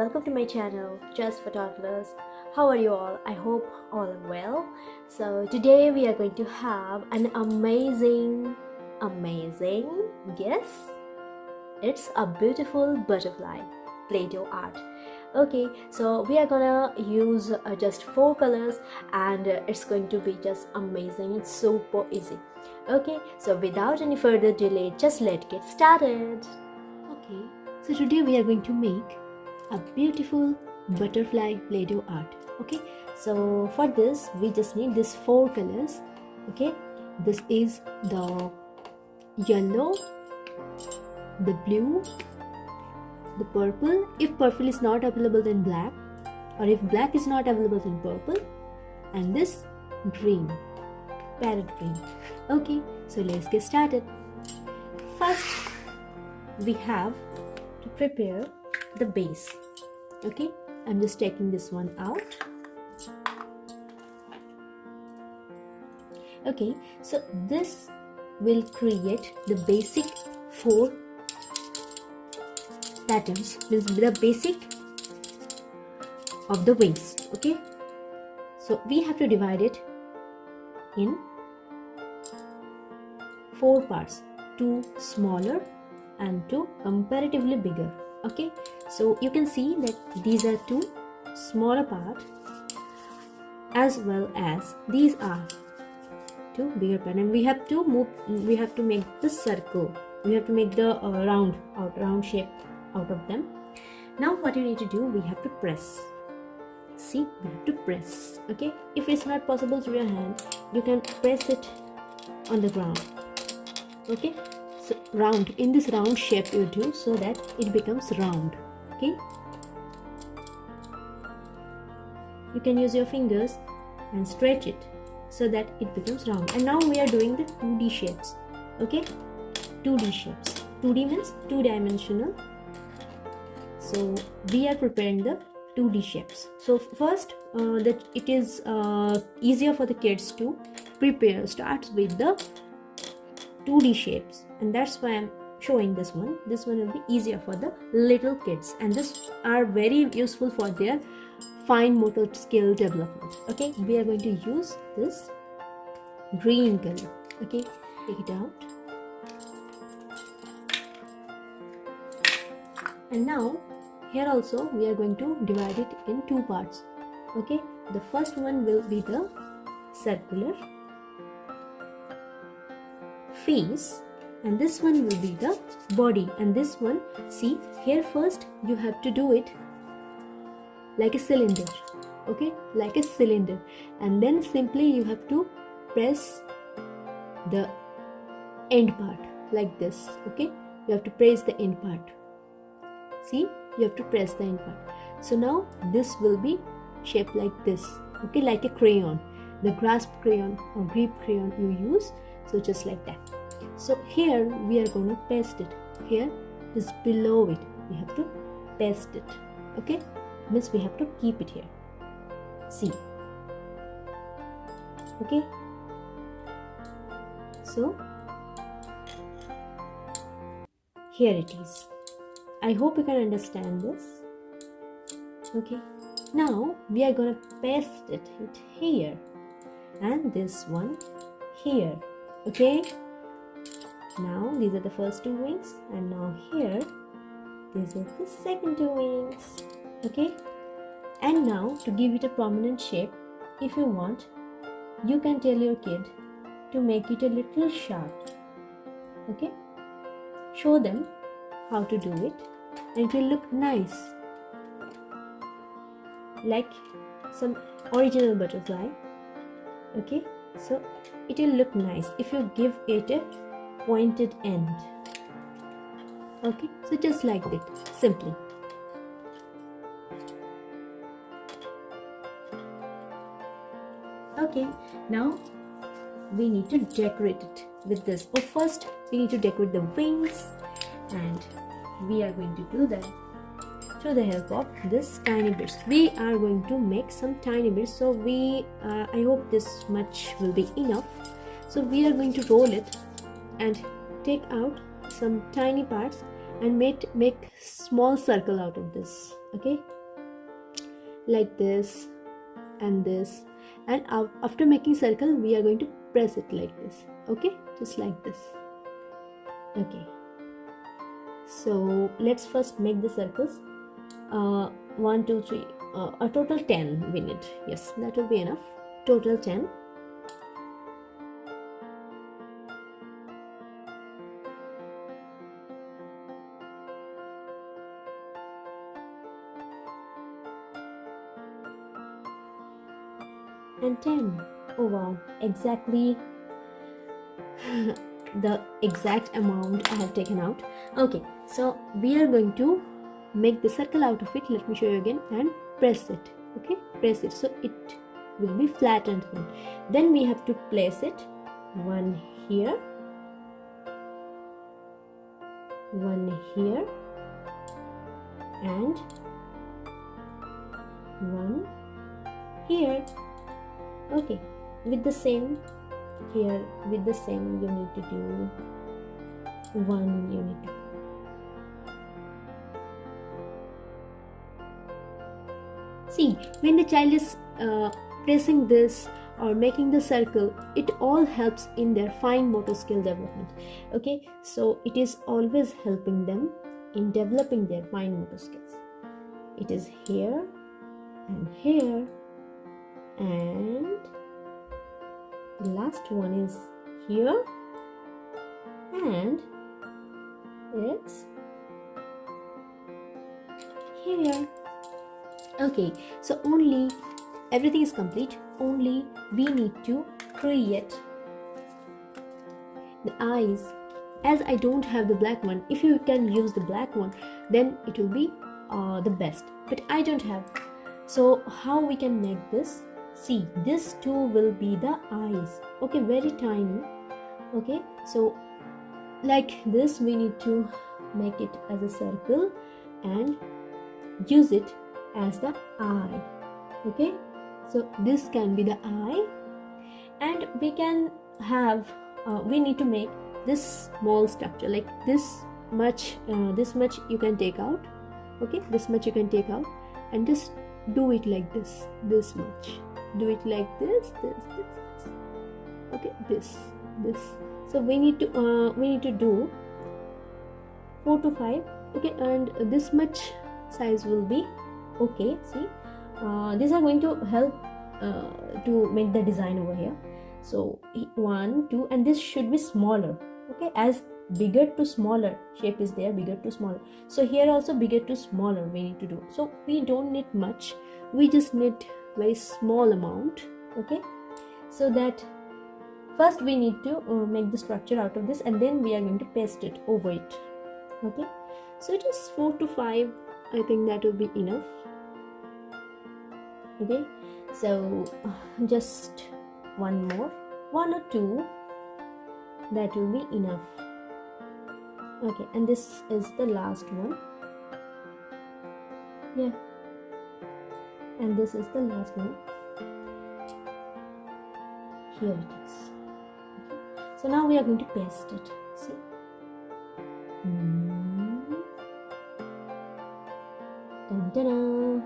welcome to my channel Just4Toddlers. How are you all? I hope all are well. So today we are going to have an amazing guess. It's a beautiful butterfly Play-Doh art. Okay, so we are gonna use just 4 colors and it's going to be just amazing. It's super easy. Okay, so without any further delay, just let's get started. Okay, so today we are going to make a beautiful butterfly Play-Doh art. Okay, so for this we just need these 4 colors. Okay, this is the yellow, the blue, the purple. If purple is not available, then black, or if black is not available, then purple, and this green, parrot green. Okay, so let's get started. First we have to prepare the base. Okay, I'm just taking this one out. Okay, so this will create the basic 4 patterns, means the basic of the wings. Okay, so we have to divide it in 4 parts, 2 smaller and 2 comparatively bigger. Okay, so you can see that these are 2 smaller parts as well as these are 2 bigger parts, and we have to make this circle. We have to make the round shape out of them. Now what you need to do, we have to press. See, we have to press. Okay, if it's not possible through your hand, you can press it on the ground. Okay, so round, in this round shape you do, so that it becomes round. Okay, you can use your fingers and stretch it so that it becomes round. And now we are doing the 2D shapes. Okay, 2D shapes. 2D means 2-dimensional. So we are preparing the 2D shapes. So first that it is easier for the kids to prepare starts with the 2D shapes, and that's why I'm showing this one. This one will be easier for the little kids, and this are very useful for their fine motor skill development. Okay, we are going to use this green color. Okay, take it out. And now here also we are going to divide it in 2 parts. Okay, the first one will be the circular face, and this one will be the body. And this one, see here, first you have to do it like a cylinder. Okay, like a cylinder, and then simply you have to press the end part like this. Okay, you have to press the end part. See, you have to press the end part. So now this will be shaped like this. Okay, like a crayon, the grasp crayon or grip crayon you use. So just like that. So here we are going to paste it. Here is below it, we have to paste it. Okay, means we have to keep it here. See. Okay, so here it is. I hope you can understand this. Okay, now we are gonna paste it here, and this one here. Okay, now these are the first 2 wings, and now here these are the second 2 wings. Okay, and now to give it a prominent shape, if you want, you can tell your kid to make it a little sharp. Okay, show them how to do it, and it will look nice, like some original butterfly. Okay, so it will look nice if you give it a pointed end. Okay, so just like that, simply. Okay, now we need to decorate it with this. But first we need to decorate the wings, and we are going to do that through the help of this tiny bits. We are going to make some tiny bits, so I hope this much will be enough. So we are going to roll it and take out some tiny parts and make small circle out of this. okay, like this and this. And after making circle, we are going to press it like this, okay, just like this. Okay, so let's first make the circles. 1 2 3, a total 10 we need. Yes, that will be enough. Total 10. And 10. Oh wow, exactly the exact amount I have taken out. Okay, so we are going to make the circle out of it. Let me show you again. And press it, okay, press it so it will be flattened. Then we have to place it, one here, one here, and one here. Okay, with the same here, with the same you need to do one unit. See, when the child is pressing this or making the circle, it all helps in their fine motor skill development. Okay, so it is always helping them in developing their fine motor skills. It is here and here, and the last one is here, and it's here. Okay, so only everything is complete, only we need to create the eyes. As I don't have the black one, if you can use the black one, then it will be the best, but I don't have. So how we can make this? See, this two will be the eyes, okay, very tiny. Okay, so like this we need to make it as a circle and use it as the eye. Okay, so this can be the eye, and we can have we need to make this small structure like this much you can take out. Okay, this much you can take out, and just do it like this much, do it like this. Okay, this. So we need to do 4 to 5. Okay, and this much size will be okay. See, these are going to help to make the design over here. So 1 2, and this should be smaller. Okay, as bigger to smaller shape is there, bigger to smaller. So here also bigger to smaller we need to do. So we don't need much, we just need very small amount. Okay, so that first we need to make the structure out of this, and then we are going to paste it over it. Okay, so it is 4 to 5. I think that will be enough. Okay, so just one more, 1 or 2, that will be enough. Okay, and this is the last one. Yeah, and this is the last one. Here it is. Okay. So now we are going to paste it. See, dun, dun, dun.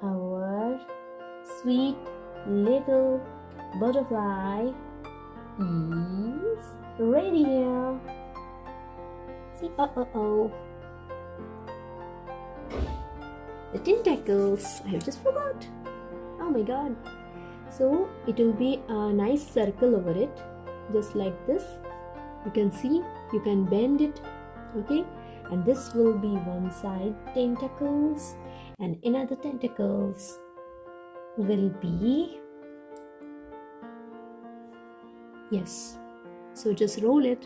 Our sweet little butterfly is ready here. See, the tentacles, I have just forgot. Oh my god. So it will be a nice circle over it, just like this. You can see, you can bend it. Okay, and this will be one side tentacles, and another tentacles will be, yes, so just roll it,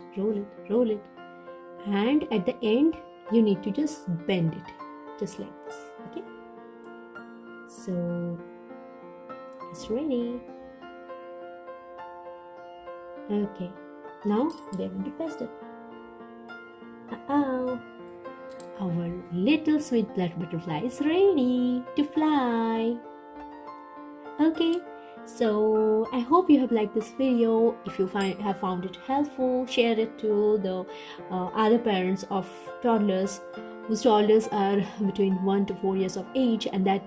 and at the end you need to just bend it just like this. Okay, so it's ready. Okay, now we are going to paste it. Our little sweet black butterfly is ready to fly. Okay, so I hope you have liked this video. If you have found it helpful, share it to the other parents of toddlers whose toddlers are between 1 to 4 years of age, and that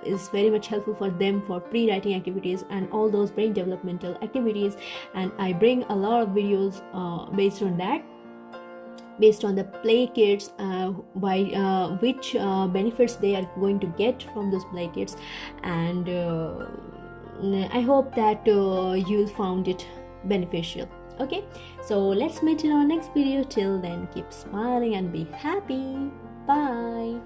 is very much helpful for them for pre-writing activities and all those brain developmental activities. And I bring a lot of videos based on that, based on the play kits, which benefits they are going to get from those play kits. And I hope that you'll found it beneficial. Okay, so let's meet in our next video. Till then, keep smiling and be happy. Bye.